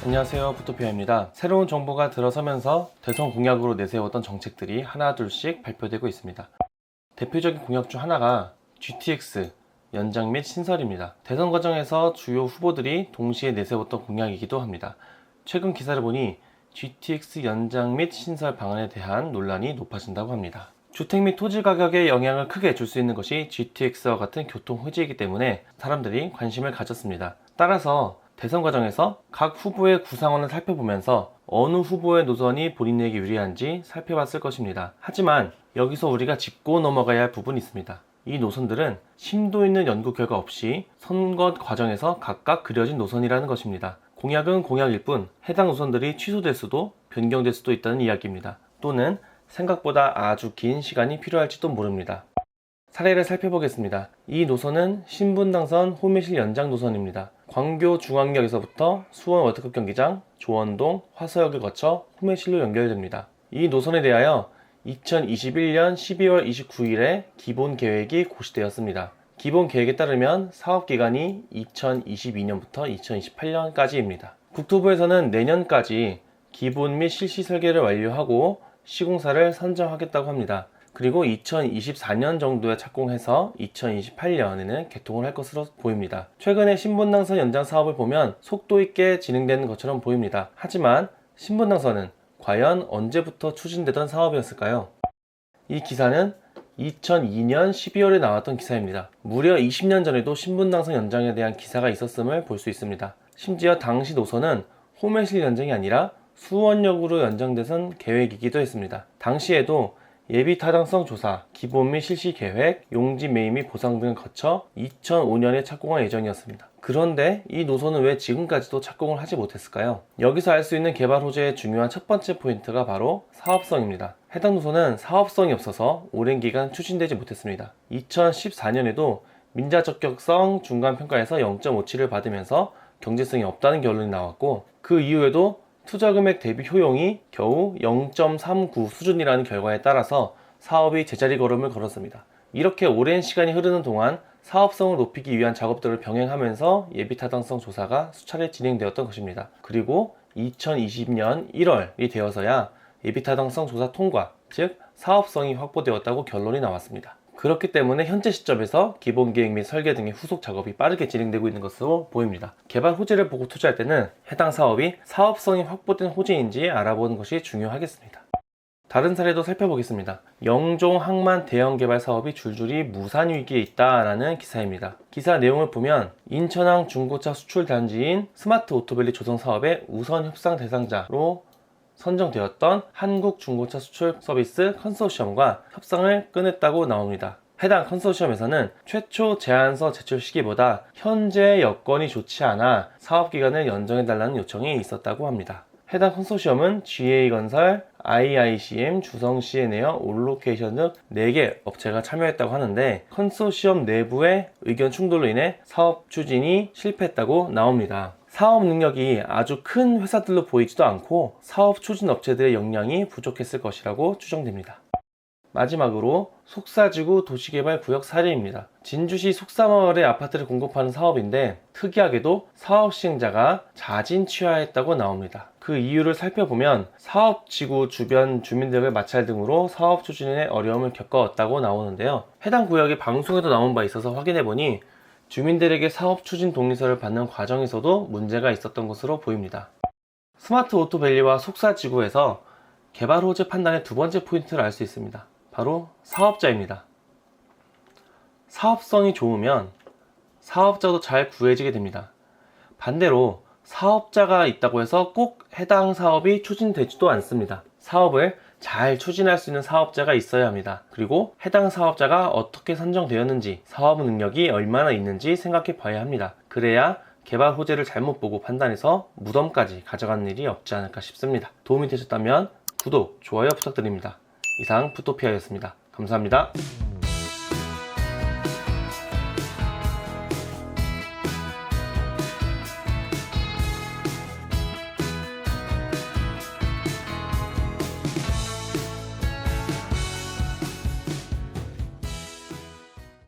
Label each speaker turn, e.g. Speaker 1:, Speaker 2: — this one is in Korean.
Speaker 1: 안녕하세요, 부토피아입니다. 새로운 정부가 들어서면서 대선 공약으로 내세웠던 정책들이 하나둘씩 발표되고 있습니다. 대표적인 공약 중 하나가 GTX 연장 및 신설입니다. 대선 과정에서 주요 후보들이 동시에 내세웠던 공약이기도 합니다. 최근 기사를 보니 GTX 연장 및 신설 방안에 대한 논란이 높아진다고 합니다. 주택 및 토지 가격에 영향을 크게 줄 수 있는 것이 GTX와 같은 교통 호재이기 때문에 사람들이 관심을 가졌습니다. 따라서 대선 과정에서 각 후보의 구상안을 살펴보면서 어느 후보의 노선이 본인에게 유리한지 살펴봤을 것입니다. 하지만 여기서 우리가 짚고 넘어가야 할 부분이 있습니다. 이 노선들은 심도 있는 연구 결과 없이 선거 과정에서 각각 그려진 노선이라는 것입니다. 공약은 공약일 뿐 해당 노선들이 취소될 수도 변경될 수도 있다는 이야기입니다. 또는 생각보다 아주 긴 시간이 필요할지도 모릅니다. 사례를 살펴보겠습니다. 이 노선은 신분당선 호미실 연장 노선입니다. 광교 중앙역에서부터 수원 월드컵 경기장, 조원동, 화서역을 거쳐 호미실로 연결됩니다. 이 노선에 대하여 2021년 12월 29일에 기본 계획이 고시되었습니다. 기본 계획에 따르면 사업기간이 2022년부터 2028년까지입니다. 국토부에서는 내년까지 기본 및 실시 설계를 완료하고 시공사를 선정하겠다고 합니다. 그리고 2024년 정도에 착공해서 2028년에는 개통을 할 것으로 보입니다. 최근에 신분당선 연장 사업을 보면 속도 있게 진행되는 것처럼 보입니다. 하지만 신분당선은 과연 언제부터 추진되던 사업이었을까요? 이 기사는 2002년 12월에 나왔던 기사입니다. 무려 20년 전에도 신분당선 연장에 대한 기사가 있었음을 볼 수 있습니다. 심지어 당시 노선은 호매실 연장이 아니라 수원역으로 연장되선 계획이기도 했습니다. 당시에도 예비 타당성 조사, 기본 및 실시 계획, 용지 매입 및 보상 등을 거쳐 2005년에 착공할 예정이었습니다. 그런데 이 노선은 왜 지금까지도 착공을 하지 못했을까요? 여기서 알 수 있는 개발 호재의 중요한 첫 번째 포인트가 바로 사업성입니다. 해당 노선은 사업성이 없어서 오랜 기간 추진되지 못했습니다. 2014년에도 민자적격성 중간평가에서 0.57을 받으면서 경제성이 없다는 결론이 나왔고, 그 이후에도 투자금액 대비 효용이 겨우 0.39 수준이라는 결과에 따라서 사업이 제자리 걸음을 걸었습니다. 이렇게 오랜 시간이 흐르는 동안 사업성을 높이기 위한 작업들을 병행하면서 예비타당성 조사가 수차례 진행되었던 것입니다. 그리고 2020년 1월이 되어서야 예비타당성 조사 통과, 즉 사업성이 확보되었다고 결론이 나왔습니다. 그렇기 때문에 현재 시점에서 기본계획 및 설계 등의 후속 작업이 빠르게 진행되고 있는 것으로 보입니다. 개발 호재를 보고 투자할 때는 해당 사업이 사업성이 확보된 호재인지 알아보는 것이 중요하겠습니다. 다른 사례도 살펴보겠습니다. 영종 항만 대형 개발 사업이 줄줄이 무산 위기에 있다라는 기사입니다. 기사 내용을 보면 인천항 중고차 수출 단지인 스마트 오토밸리 조성 사업의 우선 협상 대상자로 선정되었던 한국 중고차 수출 서비스 컨소시엄과 협상을 끊었다고 나옵니다. 해당 컨소시엄에서는 최초 제안서 제출 시기보다 현재 여건이 좋지 않아 사업기간을 연장해달라는 요청이 있었다고 합니다. 해당 컨소시엄은 GA건설, IICM, 주성CN에어, 올로케이션 등 4개 업체가 참여했다고 하는데, 컨소시엄 내부의 의견 충돌로 인해 사업 추진이 실패했다고 나옵니다. 사업 능력이 아주 큰 회사들로 보이지도 않고 사업 추진 업체들의 역량이 부족했을 것이라고 추정됩니다. 마지막으로 속사지구 도시개발구역 사례입니다. 진주시 속사마을에 아파트를 공급하는 사업인데, 특이하게도 사업 시행자가 자진취하했다고 나옵니다. 그 이유를 살펴보면 사업지구 주변 주민들의 마찰 등으로 사업 추진에 어려움을 겪어왔다고 나오는데요. 해당 구역이 방송에도 나온 바 있어서 확인해보니 주민들에게 사업 추진 동의서를 받는 과정에서도 문제가 있었던 것으로 보입니다. 스마트 오토밸리와 속사지구에서 개발 호재 판단의 두 번째 포인트를 알 수 있습니다. 바로 사업자입니다. 사업성이 좋으면 사업자도 잘 구해지게 됩니다. 반대로 사업자가 있다고 해서 꼭 해당 사업이 추진되지도 않습니다. 사업을 잘 추진할 수 있는 사업자가 있어야 합니다. 그리고 해당 사업자가 어떻게 선정되었는지, 사업 능력이 얼마나 있는지 생각해 봐야 합니다. 그래야 개발 호재를 잘못 보고 판단해서 무덤까지 가져가는 일이 없지 않을까 싶습니다. 도움이 되셨다면 구독, 좋아요 부탁드립니다. 이상 부토피아였습니다. 감사합니다.